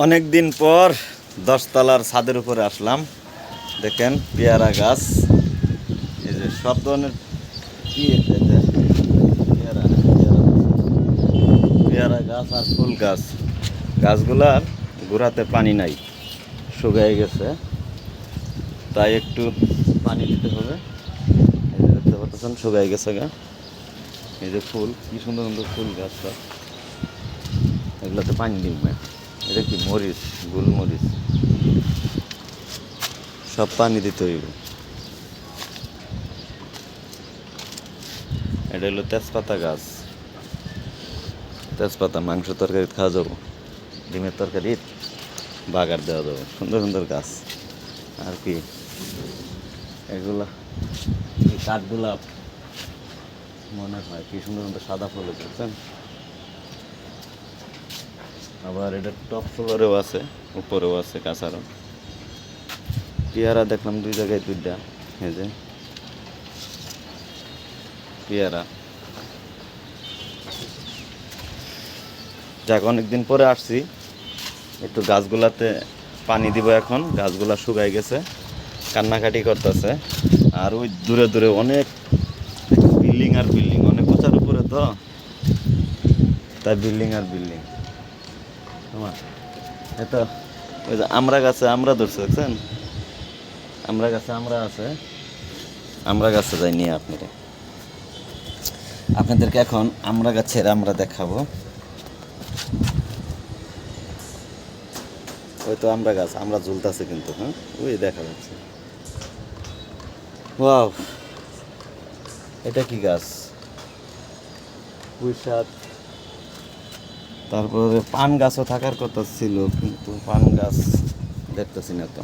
অনেক দিন পর 10 তলার ছাদের উপরে আসলাম। দেখেন পেয়ারা গাছ, এই যে সব ধরনের কি এটা যে পেয়ারা পেয়ারা পেয়ারা গাছ আর ফুল গাছ। গাছগুলার গোড়াতে পানি নাই, শুকিয়ে গেছে, তাই একটু পানি দিতে হবে। এই যে দেখতে পাচ্ছেন শুকিয়ে গেছে গা। এই যে ফুল, কি সুন্দর সুন্দর ফুল গাছ, সব এগুলোতে পানি দিব। এটা কি মরিচ, গোলমরিচ, সব পানি দিতে হইব। এটা হলো তেজপাতা গাছ, তেজপাতা মাংস তরকারি খাওয়া যাবো, ডিমের তরকারি বাগার দেওয়া যাবে। সুন্দর সুন্দর গাছ। আর কি এগুলা কাঠগোলাপ মনে হয়, কি সুন্দর সুন্দর সাদা ফুল দেখছেন। আবার এটা টপ ফ্লোরেও আছে, উপরেও আছে কাছারও। পেয়ারা দেখলাম দুই জায়গায় দুইটা, এই যে পেয়ারা। যাক, অনেকদিন পরে আসছি, একটু গাছগুলাতে পানি দিব। এখন গাছগুলা শুকাই গেছে, কান্নাকাটি করতেছে। আর ওই দূরে দূরে অনেক বিল্ডিং আর বিল্ডিং, অনেক উঁচার উপরে তো, তাই বিল্ডিং আর বিল্ডিং। তোমার এত ওই যে আমরা গাছে আমরা ধরছে দেখছেন, আমরা গাছে আমরা আছে, আমরা গাছে যাই নিয়ে আপনাদেরকে এখন আমরা গাছের আমরা দেখাবো। ওই তো আমরা গাছ, আমরা ঝুলতেছে কিন্তু, হ্যাঁ ওই দেখা যাচ্ছে। ওয়াও, এটা কি গাছ? পুঁই শাক। তারপরে পান গাছও থাকার কথা ছিল, কিন্তু পান গাছ দেখতেছি না তো।